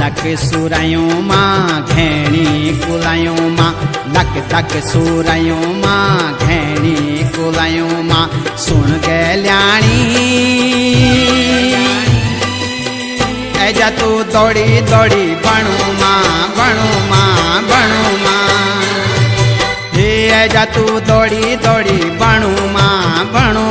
धक सुरायों माँ घेणी कुलायों माँ, लक धक सुरायों माँ घेणी कुलायों माँ। सुन गल्याणी ऐजा तू दौड़ी दौड़ी बणु माँ बणु माँ बणु माँ। हे ऐजा तू दौड़ी दौड़ी बणु माँ बणु